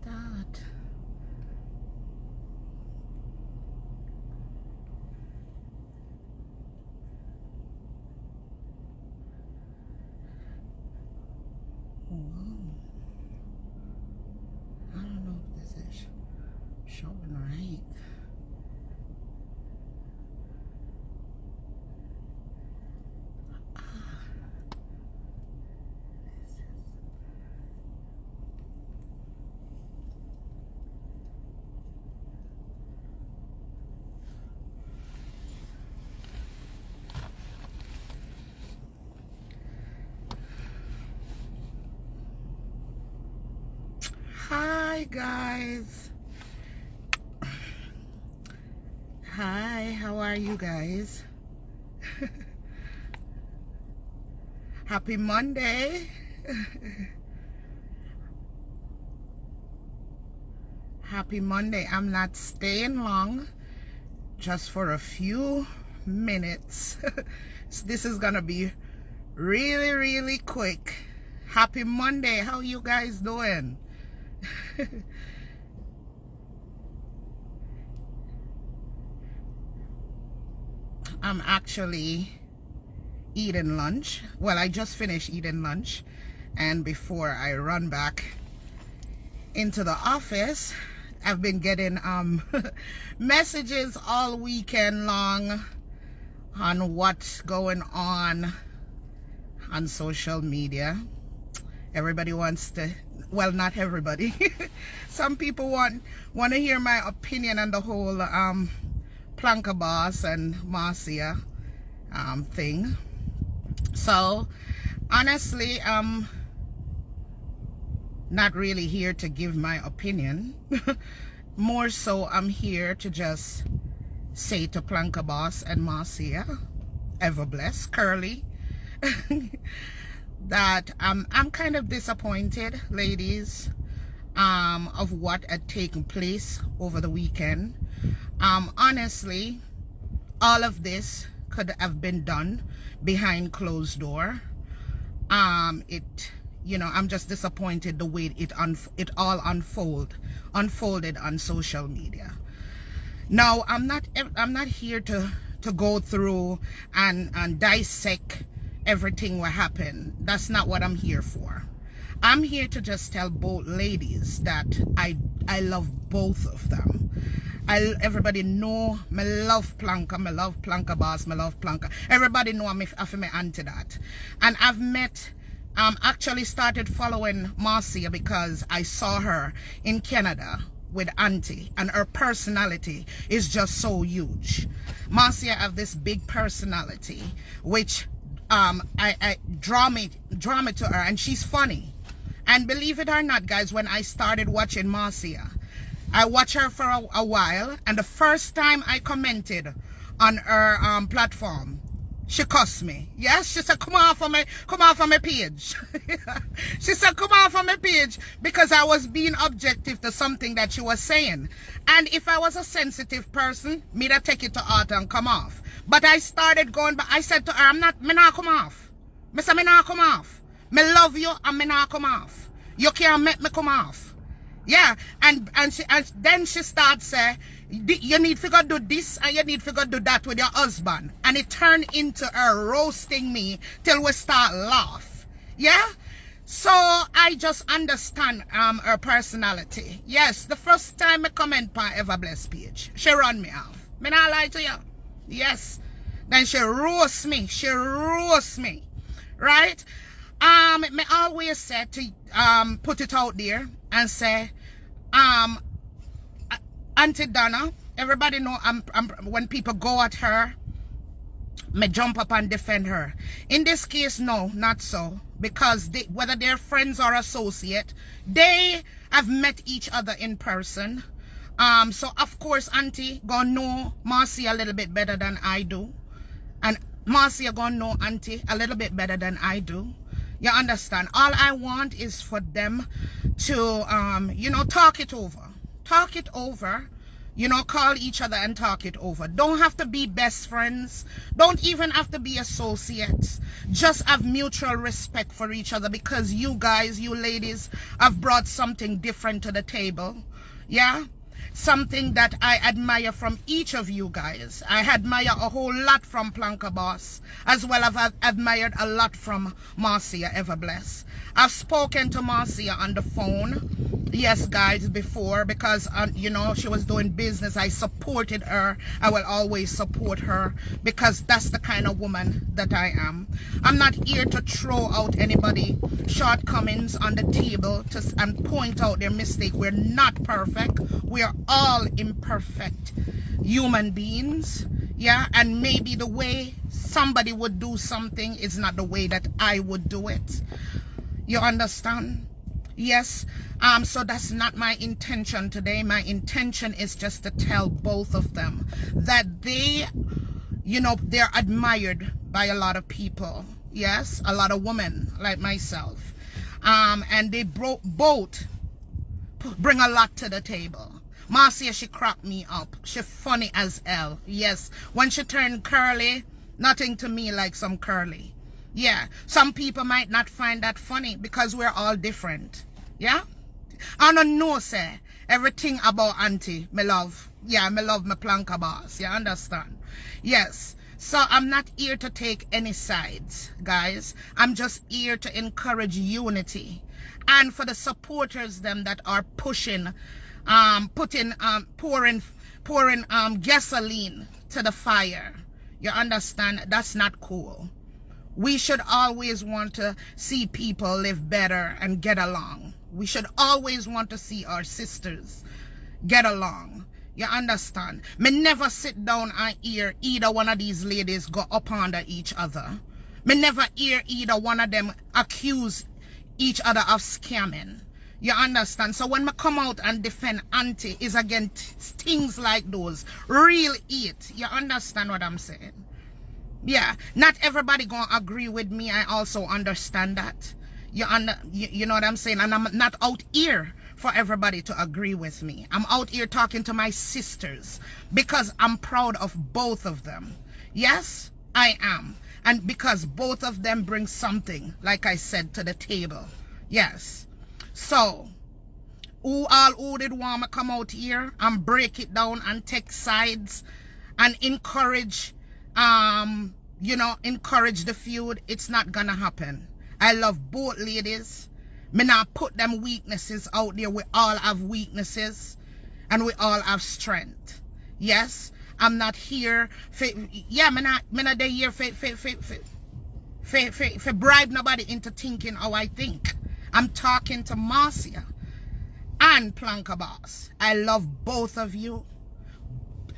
that? Wow. I don't know if this is showing right. Hi guys. Hi, how are you guys? Happy Monday. Happy Monday. I'm not staying long, just for a few minutes. So this is gonna be really quick. Happy Monday. How you guys doing? I'm actually eating lunch. Well, I just finished eating lunch, and before I run back into the office, I've been getting messages all weekend long on what's going on social media. Everybody wants to, well, not everybody. Some people want to hear my opinion on the whole Planka Boss and Marcia thing. So honestly, not really here to give my opinion. More so, I'm here to just say to Planka Boss and Marcia, ever blessed, Curly, that I'm kind of disappointed, ladies, of what had taken place over the weekend. Honestly, all of this could have been done behind closed door. I'm just disappointed the way it all unfolded on social media. Now, I'm not here to go through and dissect everything what happened. That's not what I'm here for. I'm here to just tell both ladies that I love both of them. Everybody know me love Planka, me love Planka Boss, me love Planka. Everybody know I'm my auntie that. And I've met, actually started following Marcia because I saw her in Canada with Auntie, and her personality is just so huge. Marcia have this big personality, which I draw me to her, and she's funny. And believe it or not, guys, when I started watching Marcia, I watched her for a while, and the first time I commented on her platform, she cussed me. Yes, she said, come off of my page. She said, come off of my page, because I was being objective to something that she was saying. And if I was a sensitive person, me'd take it to heart and come off. But I started going back. I said to her, me not come off. Me say, me not come off. Me love you and me not come off. You can't make me come off. Yeah, and then she starts saying, you need to go do this and you need to go do that with your husband. And it turned into her roasting me till we start laugh. Yeah? So I just understand her personality. Yes, the first time I comment on Ever Blessed page, she run me off. Me not lie to you. Yes. Then she roast me. She roast me. Right? Me always say to put it out there and say, Aunty Donna, everybody know when people go at her, me jump up and defend her. In this case, no, not so. Because whether they're friends or associate, they have met each other in person. So of course, Auntie gonna know Marcia a little bit better than I do. And Marcia gonna know Auntie a little bit better than I do. You understand? All I want is for them to, talk it over. Talk it over. You know, call each other and talk it over. Don't have to be best friends. Don't even have to be associates. Just have mutual respect for each other, because you guys, you ladies, have brought something different to the table. Yeah? Something that I admire from each of you guys. I admire a whole lot from Planka Boss, as well as I've admired a lot from Marcia Everbless. I've spoken to Marcia on the phone, yes guys, before, because you know, she was doing business. I supported her. I will always support her, because that's the kind of woman that I am. I'm not here to throw out anybody shortcomings on the table and point out their mistake. We're not perfect. We are all imperfect human beings. Yeah, and maybe the way somebody would do something is not the way that I would do it. You understand? Yes. So that's not my intention today. My intention is just to tell both of them that they, you know, they're admired by a lot of people. Yes, a lot of women like myself. And they both bring a lot to the table. Marcia, she cracked me up. She funny as hell. Yes. When she turned curly, nothing to me like some curly. Yeah. Some people might not find that funny, because we're all different. Yeah. I don't know, say, everything about Auntie, me love. Yeah, me love my Planka Boss. You understand? Yes. So I'm not here to take any sides, guys. I'm just here to encourage unity. And for the supporters them that are pushing, pouring gasoline to the fire. You understand? That's not cool. We should always want to see people live better and get along. We should always want to see our sisters get along. You understand? Me never sit down and hear either one of these ladies go up under each other. Me never hear either one of them accuse each other of scamming. You understand? So when me come out and defend Auntie, is again things like those. Real it. You understand what I'm saying? Yeah. Not everybody gonna agree with me. I also understand that. You know what I'm saying? And I'm not out here for everybody to agree with me. I'm out here talking to my sisters, because I'm proud of both of them. Yes, I am. And because both of them bring something, like I said, to the table. Yes. So, who did want to come out here and break it down and take sides and encourage, you know, encourage the feud? It's not gonna happen. I love both ladies. Me not put them weaknesses out there. We all have weaknesses, and we all have strength. Yes, I'm not here for, yeah, me not here for bribe nobody into thinking how I think. I'm talking to Marcia and Planka Boss. I love both of you.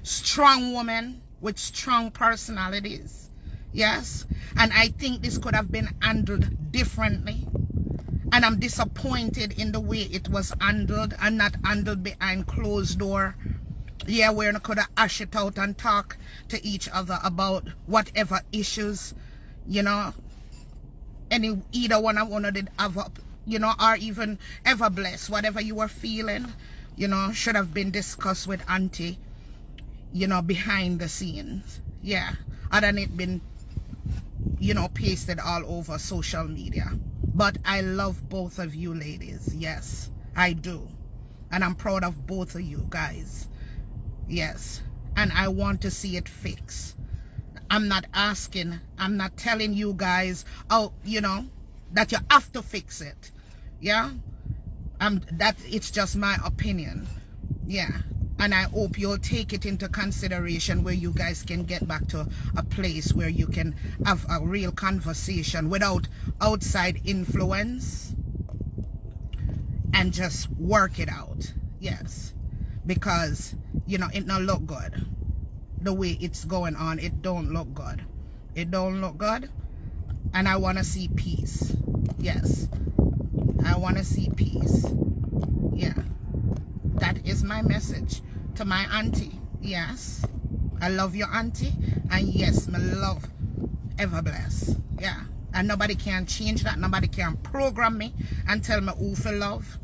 Strong women with strong personalities. Yes, and I think this could have been handled differently. And I'm disappointed in the way it was handled, and not handled behind closed door. Yeah, we could have hashed it out and talk to each other about whatever issues, you know, either one of did have up, you know, or even Everbless, whatever you were feeling, you know, should have been discussed with Auntie, you know, behind the scenes. Yeah, other than it been, you know, pasted all over social media. But I love both of you ladies. Yes, I do. And I'm proud of both of you guys. Yes. And I want to see it fixed. I'm not asking, I'm not telling you guys, oh, you know, that you have to fix it. Yeah? It's just my opinion. Yeah. And I hope you'll take it into consideration, where you guys can get back to a place where you can have a real conversation without outside influence, and just work it out. Yes. Because, you know, it don't look good. The way it's going on, it don't look good. It don't look good. And I want to see peace. Yes. I want to see peace. Yeah. That is my message to my auntie. Yes, I love your auntie, and yes, my love Everbless. Yeah, and nobody can change that. Nobody can program me and tell me who for love.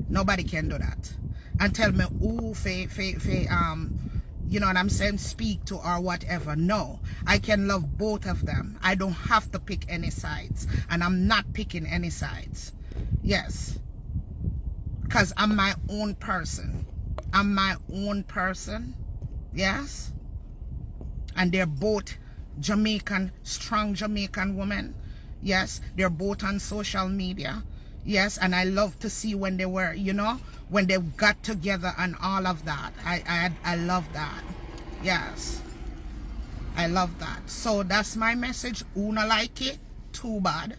Nobody can do that. and tell me who you know what I'm saying, speak to or whatever. No, I can love both of them. I don't have to pick any sides, and I'm not picking any sides. Yes, because I'm my own person. I'm my own person. Yes, and they're both Jamaican, strong Jamaican women. Yes, they're both on social media. Yes, and I love to see when they were, you know, when they got together and all of that. I love that. Yes, I love that. So that's my message. Who not like it? Too bad.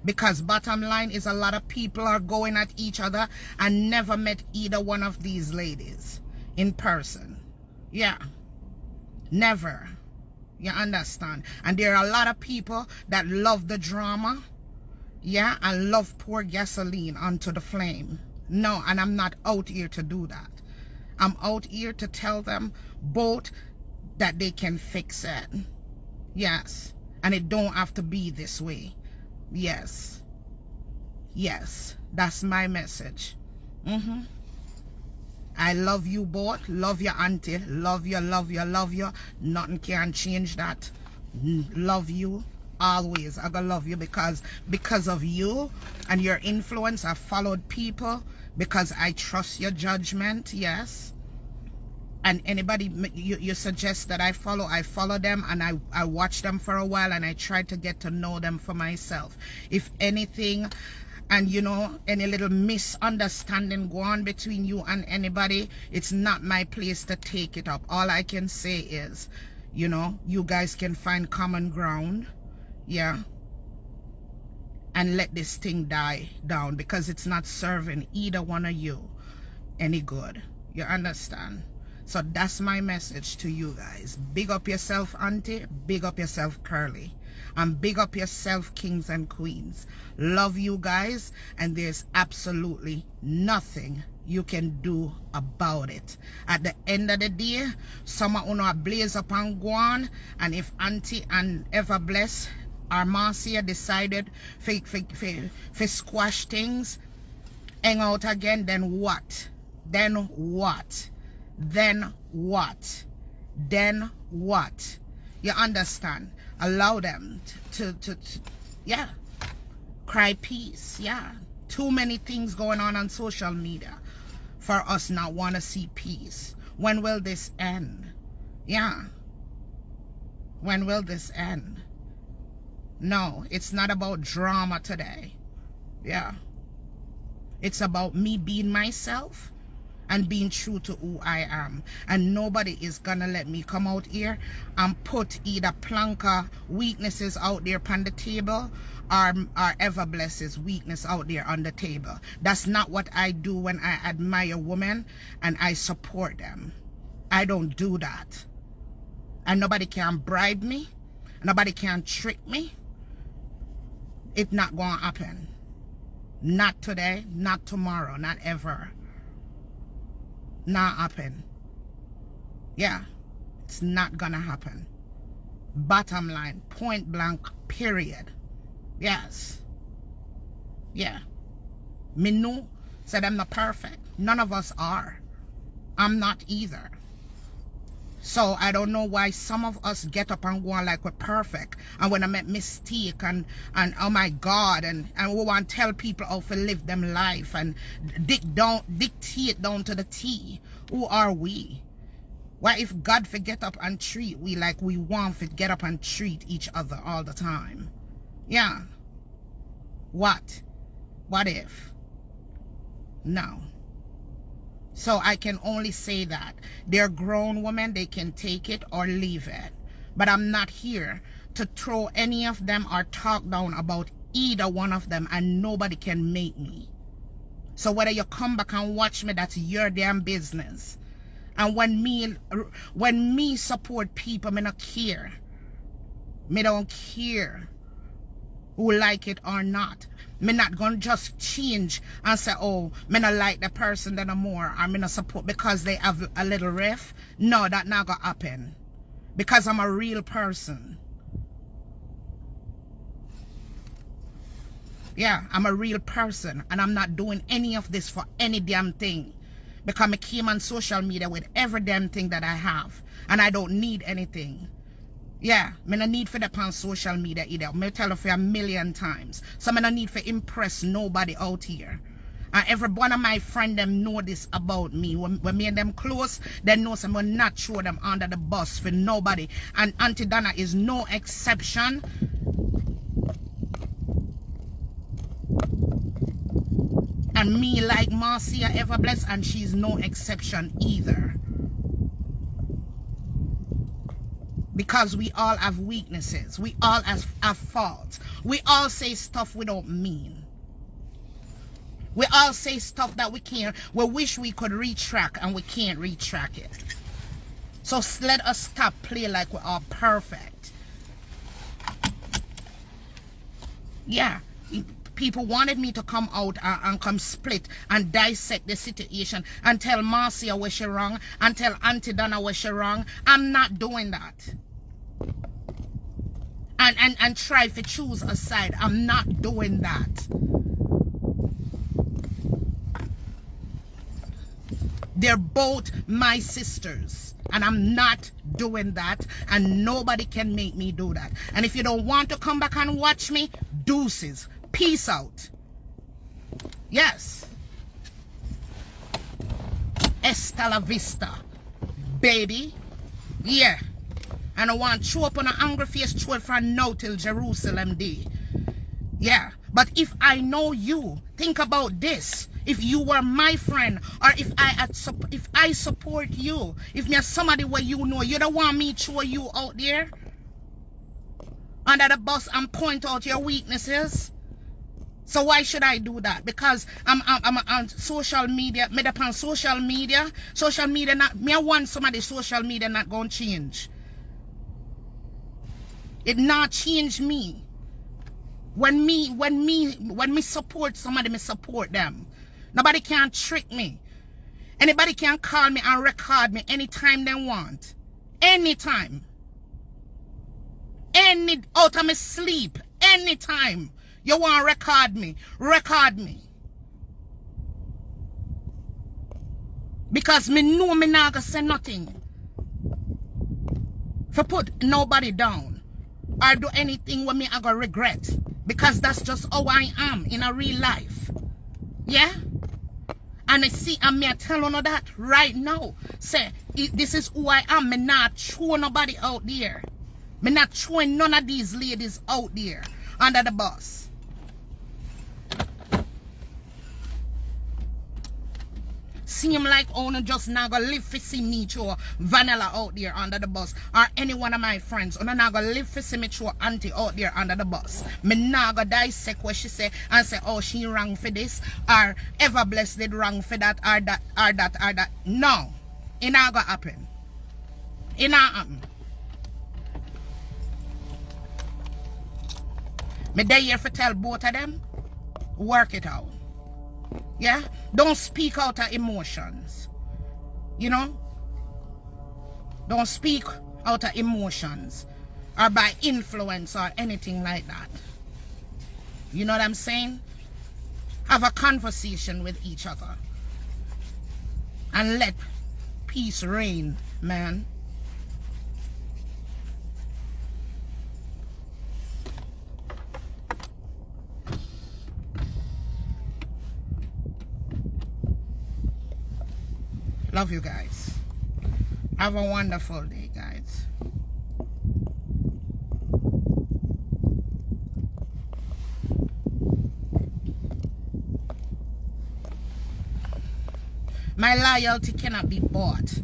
Because bottom line is a lot of people are going at each other and never met either one of these ladies in person. Yeah, never. You understand? And there are a lot of people that love the drama. Yeah, and love pour gasoline onto the flame. No, and I'm not out here to do that. I'm out here to tell them both that they can fix it. Yes, and it don't have to be this way. Yes, yes, that's my message. I love you both. Love your auntie. Love you, love you, love you. Nothing can change that. Love you always. I gonna love you because of you and your influence. I followed people because I trust your judgment. Yes. And anybody you suggest that I follow them, and I watch them for a while, and I try to get to know them for myself. If anything, and you know, any little misunderstanding go on between you and anybody, it's not my place to take it up. All I can say is, you know, you guys can find common ground. Yeah, and let this thing die down, because it's not serving either one of you any good. You understand? So that's my message to you guys. Big up yourself, auntie. Big up yourself, Curly. And big up yourself, kings and queens. Love you guys, and there's absolutely nothing you can do about it. At the end of the day, some of you blaze up and go on, and if Auntie and Ever Bless or Marcia decided to squash things, hang out again, then what? Then what? Then what? Then what? You understand? Allow them to yeah, cry peace. Yeah, too many things going on social media for us not want to see peace. When will this end? Yeah, when will this end? No, it's not about drama today. Yeah, it's about me being myself and being true to who I am. And nobody is gonna let me come out here and put either Planka weaknesses out there on the table, or Ever Bless's weakness out there on the table. That's not what I do when I admire women and I support them. I don't do that. And nobody can bribe me. Nobody can trick me. It's not gonna happen. Not today, not tomorrow, not ever. Not happen. Yeah, it's not gonna happen. Bottom line, point blank, period. Yes. Yeah. Me know said I'm not perfect. None of us are. I'm not either. So I don't know why some of us get up and go on like we're perfect, and when I make mistake and oh my God, and we want to tell people how to live them life and dictate down to the T. Who are we? Why if God for get up and treat we like we want to get up and treat each other all the time? Yeah. What? What if? No. So I can only say that they're grown women, they can take it or leave it. But I'm not here to throw any of them or talk down about either one of them, and nobody can make me. So whether you come back and watch me, that's your damn business. And when me support people, me not care. Me don't care who like it or not. Me not gonna just change and say, oh, me not like the person no more, or me not support because they have a little riff. No, that not gonna happen. Because I'm a real person. Yeah, I'm a real person, and I'm not doing any of this for any damn thing. Because I came on social media with every damn thing that I have. And I don't need anything. Yeah, I don't need for that on social media either. I tell you for a million times. So I don't need for impress nobody out here. And every one of my friends them know this about me. When me and them close, they know I'm not throw them under the bus for nobody. And Aunty Donna is no exception. And me like Marcia ever blessed, and she's no exception either. Because we all have weaknesses. We all have faults. We all say stuff we don't mean. We all say stuff that we can't. We wish we could retract and we can't retract it. So let us stop play like we are perfect. Yeah. People wanted me to come out and come split and dissect the situation and tell Marcia where she wrong and tell Aunty Donna where she wrong. I'm not doing that. And try to choose a side. I'm not doing that. They're both my sisters. And I'm not doing that. And nobody can make me do that. And if you don't want to come back and watch me, deuces. Peace out. Yes. Hasta la vista, baby. Yeah. And I want to show up on an angry face throat from now till Jerusalem Day. Yeah. But if I know you, think about this. If you were my friend, or if I support you, if you're somebody where you know, you don't want me to throw you out there under the bus and point out your weaknesses. So why should I do that? Because I'm on social media. Me up on social media. Social media not. Me I want somebody social media not gonna change. It not change me. When me support somebody, me support them. Nobody can trick me. Anybody can call me and record me anytime they want. Anytime. Out of my sleep. Anytime. You want to record me. Record me. Because me know me not gonna say nothing. For put nobody down. Or do anything with me I gonna regret. Because that's just how I am in a real life. Yeah? And I see, and me I tell you that right now. Say, this is who I am. Me not throw nobody out there. Me not throwing none of these ladies out there under the bus. Seem like owner just not gonna live to see me throw Vanilla out there under the bus, or any one of my friends. Or not gonna live to see me throw Auntie out there under the bus. Me not gonna dissect what she say and say, oh, she wrong for this, or ever blessed did wrong for that, or that, or that, or that. No, it not gonna happen. It not happen. Me there here for tell both of them, work it out. Yeah? Don't speak out of emotions. You know? Don't speak out of emotions. Or by influence or anything like that. You know what I'm saying? Have a conversation with each other. And let peace reign, man. Love you guys. Have a wonderful day, guys. My loyalty cannot be bought.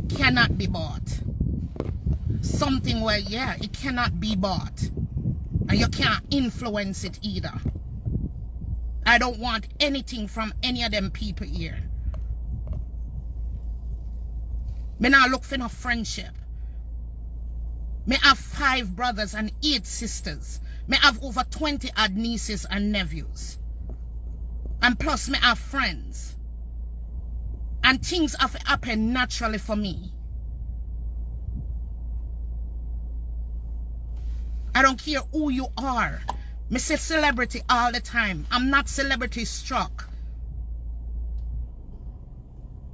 Cannot be bought. Something where, yeah, it cannot be bought. And you can't influence it either. I don't want anything from any of them people here. Me not look for no friendship. Me have 5 brothers and 8 sisters. Me have over 20 odd nieces and nephews. And plus me have friends. And things have happened naturally for me. I don't care who you are. Me say celebrity all the time. I'm not celebrity struck.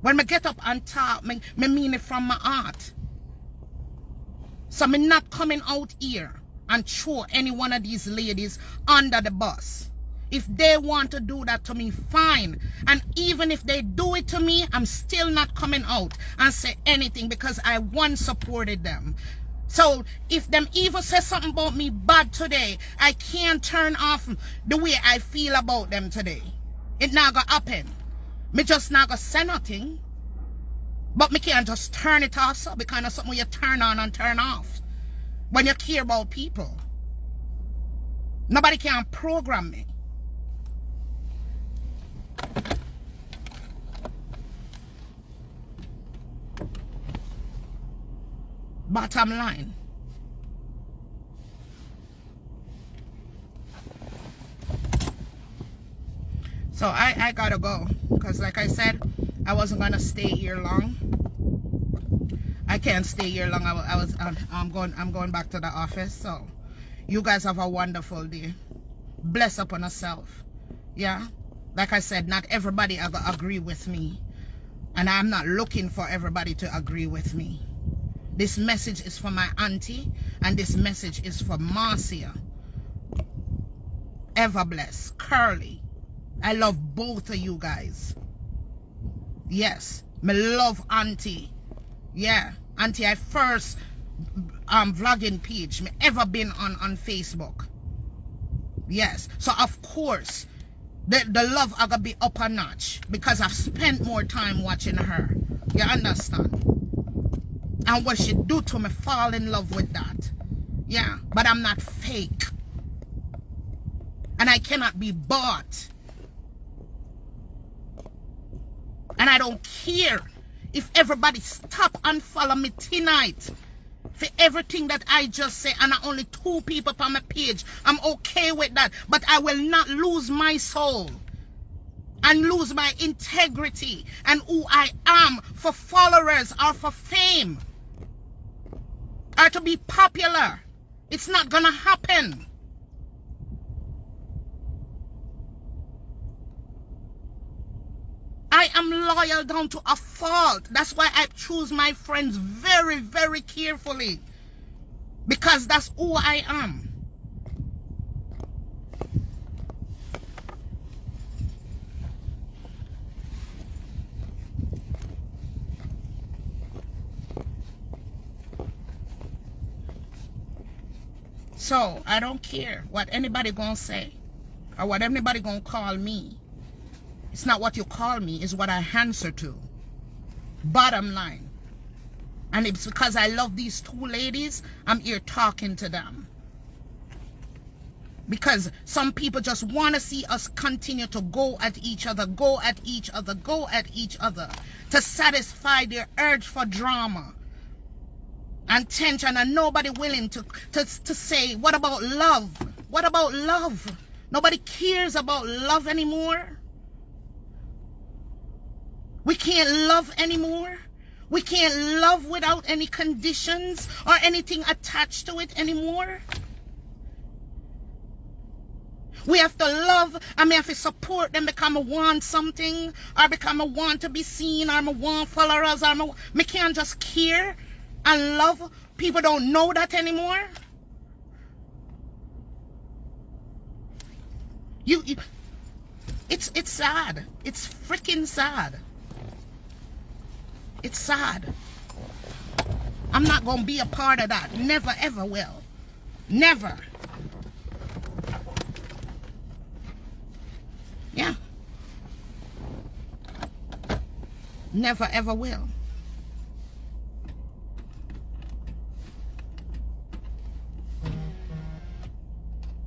When me get up and talk, me mean it from my heart. So me not coming out here and throw any one of these ladies under the bus. If they want to do that to me, fine. And even if they do it to me, I'm still not coming out and say anything because I once supported them. So if them even say something about me bad today, I can't turn off the way I feel about them today. It not gonna happen. Me just not gonna say nothing. But me can't just turn it off, so because of something you turn on and turn off. When you care about people. Nobody can program me. Bottom line. So I gotta go. Because like I said, I wasn't gonna stay here long. I can't stay here long. I'm going back to the office. So you guys have a wonderful day. Bless upon yourself. Yeah. Like I said, not everybody agree with me. And I'm not looking for everybody to agree with me. This message is for my auntie. And this message is for Marcia. Ever blessed. Curly. I love both of you guys. Yes. Me love auntie. Yeah. Auntie, I first vlogging page me ever been on Facebook. Yes. So of course the love I gotta be up a notch because I've spent more time watching her. You understand? And what she do to me, fall in love with that. Yeah. But I'm not fake. And I cannot be bought. And I don't care if everybody stop and follow me tonight for everything that I just say, and only 2 people on my page. I'm okay with that. But I will not lose my soul and lose my integrity and who I am for followers or for fame or to be popular. It's not gonna happen. I am loyal down to a fault. That's why I choose my friends very, very carefully. Because that's who I am. So, I don't care what anybody gonna say or what anybody gonna call me. It's not what you call me, it's what I answer to. Bottom line. And it's because I love these 2 ladies, I'm here talking to them. Because some people just want to see us continue to go at each other, go at each other, go at each other. To satisfy their urge for drama and tension, and nobody willing to say, what about love? What about love? Nobody cares about love anymore. We can't love anymore. We can't love without any conditions or anything attached to it anymore. We have to love and we have to support them because I want something or because I want to be seen or I want followers or I can't just care and love. People don't know that anymore. It's sad. It's freaking sad. It's sad. I'm not going to be a part of that. Never, ever will. Never. Yeah. Never, ever will.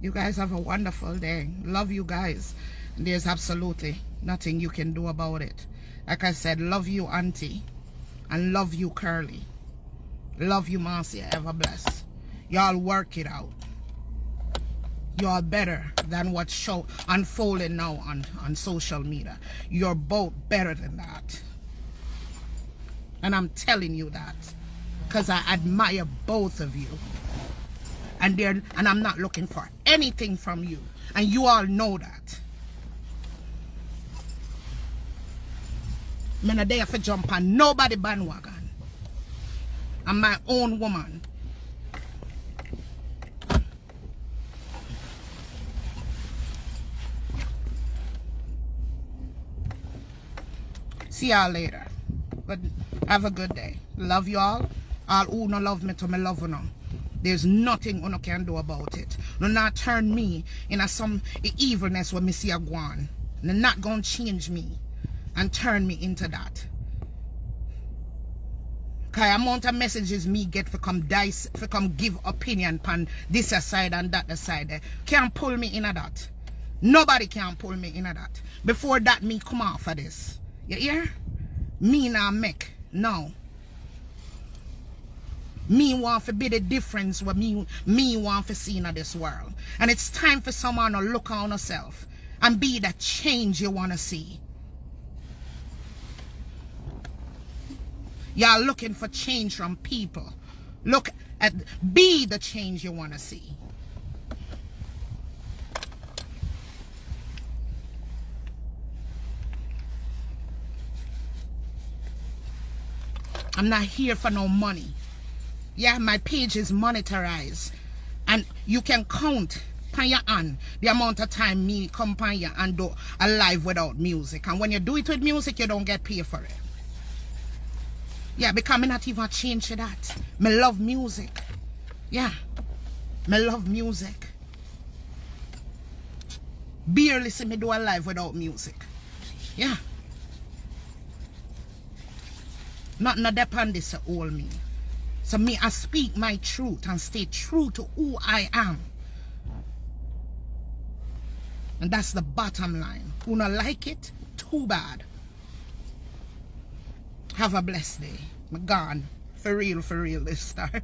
You guys have a wonderful day. Love you guys. There's absolutely nothing you can do about it. Like I said, love you, Auntie. And love you, Curly. Love you, Marcia. Ever blessed. Y'all work it out. Y'all better than what's unfolding now on social media. You're both better than that. And I'm telling you that. Because I admire both of you. And I'm not looking for anything from you. And you all know that. I'm not there for jump on nobody bandwagon. I'm my own woman. See y'all later. But have a good day. Love you all. All who no love me to me love you now. There's nothing you can do about it. No not turn me in some evilness when me see a go on. They're not gonna change me and turn me into that. Cause amount of messages me get for come dice, for come give opinion pan this side and that side. Can't pull me into that. Nobody can pull me into that. Before that, me come off of this. You hear? Me now make. No. Me want to be the difference what me want to see in this world. And it's time for someone to look on yourself and be the change you want to see. Y'all looking for change from people. Look at, be the change you want to see. I'm not here for no money. Yeah, my page is monetized. And you can count on your hand the amount of time me come on you and do a live without music. And when you do it with music, you don't get paid for it. Yeah, because me not even change for that. Me love music. Yeah. Me love music. Barely see me do a live without music. Yeah. Nothing to depend this to hold me. So me, I speak my truth and stay true to who I am. And that's the bottom line. Who not like it, too bad. Have a blessed day. I'm gone. For real this time.